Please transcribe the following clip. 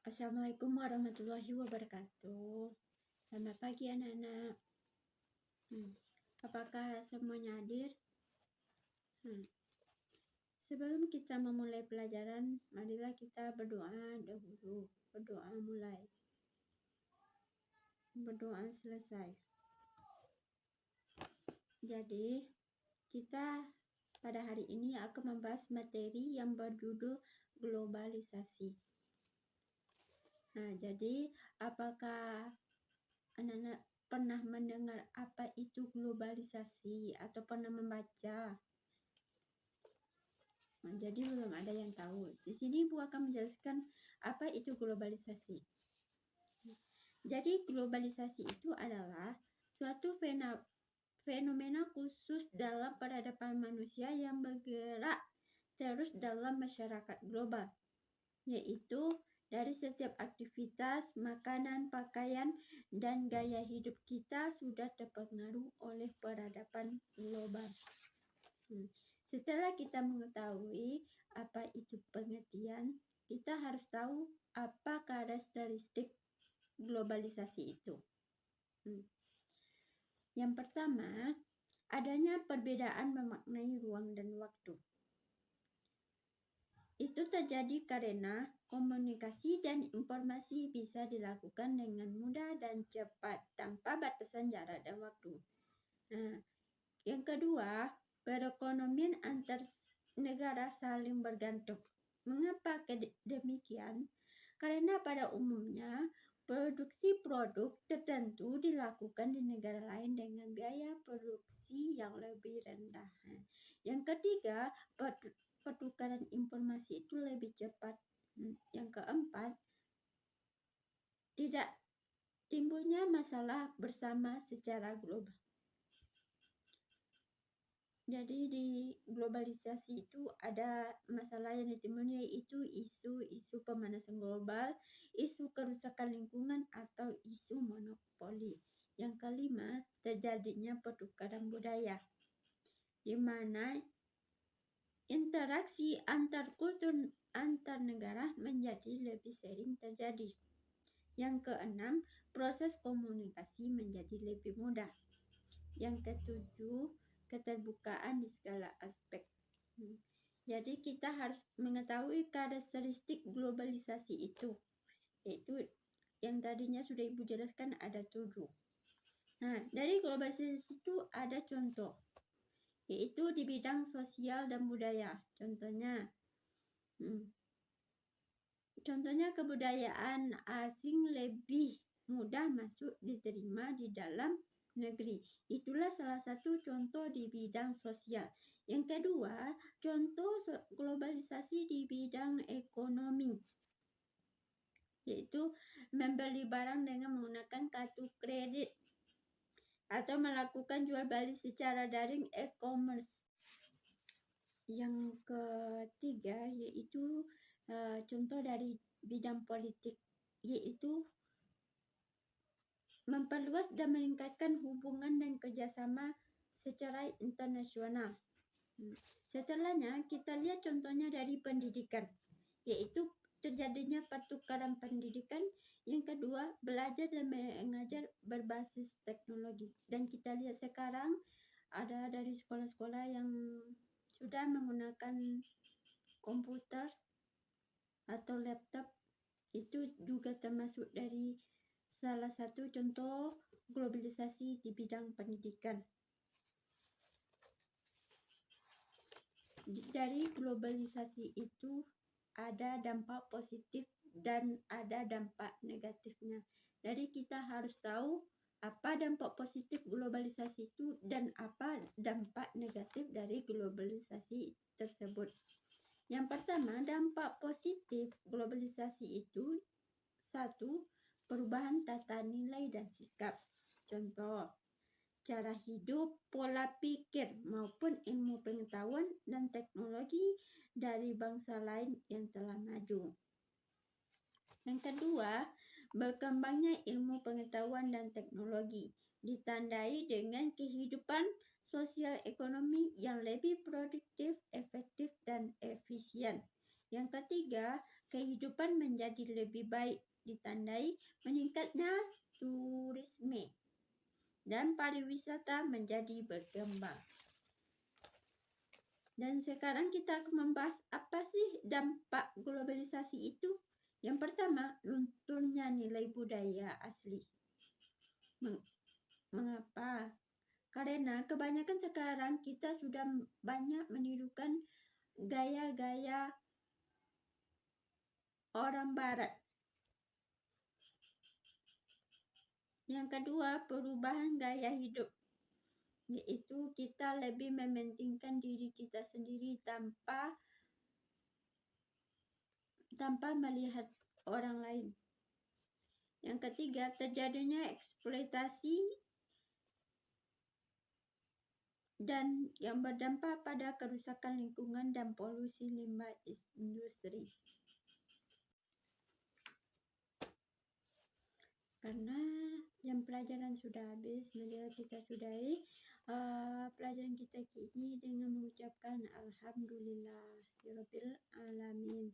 Assalamualaikum warahmatullahi wabarakatuh. Selamat pagi anak-anak. Apakah semuanya hadir? Sebelum kita memulai pelajaran, marilah kita berdoa dahulu. Berdoa mulai. Berdoa selesai. Jadi, kita pada hari ini akan membahas materi yang berjudul globalisasi. Jadi apakah anak-anak pernah mendengar apa itu globalisasi atau pernah membaca? Jadi belum ada yang tahu. Di sini Bu akan menjelaskan apa itu globalisasi. Jadi globalisasi itu adalah suatu fenomena khusus dalam peradaban manusia yang bergerak terus dalam masyarakat global, yaitu dari setiap aktivitas, makanan, pakaian, dan gaya hidup kita sudah terpengaruh oleh peradaban global. Setelah kita mengetahui apa itu pengertian, kita harus tahu apa karakteristik globalisasi itu. Yang pertama, adanya perbedaan memaknai ruang dan waktu. Itu terjadi karena komunikasi dan informasi bisa dilakukan dengan mudah dan cepat tanpa batasan jarak dan waktu. Yang kedua, perekonomian antar negara saling bergantung. Mengapa demikian? Karena pada umumnya produksi produk tertentu dilakukan di negara lain dengan biaya produksi yang lebih rendah. Yang ketiga, pertukaran informasi itu lebih cepat. Yang keempat, tidak timbulnya masalah bersama secara global. Jadi di globalisasi itu ada masalah yang ditimbulkan, yaitu isu pemanasan global, isu kerusakan lingkungan, atau isu monopoli. Yang kelima, terjadinya pertukaran budaya, di mana interaksi antar kultur antar negara menjadi lebih sering terjadi. Yang keenam, proses komunikasi menjadi lebih mudah. Yang ketujuh, keterbukaan di segala aspek. Jadi kita harus mengetahui karakteristik globalisasi itu, yaitu yang tadinya sudah Ibu jelaskan ada 7. Dari globalisasi itu ada contoh, yaitu di bidang sosial dan budaya. Contohnya kebudayaan asing lebih mudah masuk diterima di dalam negeri. Itulah salah satu contoh di bidang sosial. Yang kedua, contoh globalisasi di bidang ekonomi, yaitu membeli barang dengan menggunakan kartu kredit atau melakukan jual beli secara daring, e-commerce. Yang ketiga yaitu contoh dari bidang politik, yaitu memperluas dan meningkatkan hubungan dan kerjasama secara internasional. Setelahnya kita lihat contohnya dari pendidikan, yaitu terjadinya pertukaran pendidikan. Yang kedua, belajar dan mengajar berbasis teknologi. Dan kita lihat sekarang ada dari sekolah-sekolah yang sudah menggunakan komputer atau laptop, itu juga termasuk dari salah satu contoh globalisasi di bidang pendidikan. Dari globalisasi itu ada dampak positif dan ada dampak negatifnya. Jadi kita harus tahu apa dampak positif globalisasi itu dan apa dampak negatif dari globalisasi tersebut. Yang pertama, dampak positif globalisasi itu 1. Perubahan tata nilai dan sikap. Contoh, cara hidup, pola pikir maupun ilmu pengetahuan dan teknologi dari bangsa lain yang telah maju. Yang kedua, berkembangnya ilmu pengetahuan dan teknologi ditandai dengan kehidupan sosial ekonomi yang lebih produktif, efektif, dan efisien. Yang ketiga, kehidupan menjadi lebih baik, ditandai meningkatnya turisme dan pariwisata menjadi berkembang. Dan sekarang kita akan membahas apa sih dampak globalisasi itu. Yang pertama, lunturnya nilai budaya asli. Mengapa? Karena kebanyakan sekarang kita sudah banyak menirukan gaya-gaya orang barat. Yang kedua, perubahan gaya hidup, yaitu kita lebih mementingkan diri kita sendiri tanpa melihat orang lain. Yang ketiga, terjadinya eksploitasi dan yang berdampak pada kerusakan lingkungan dan polusi limbah industri. Karena jam pelajaran sudah habis, mari kita sudahi pelajaran kita ini dengan mengucapkan Alhamdulillahirabbil alamin.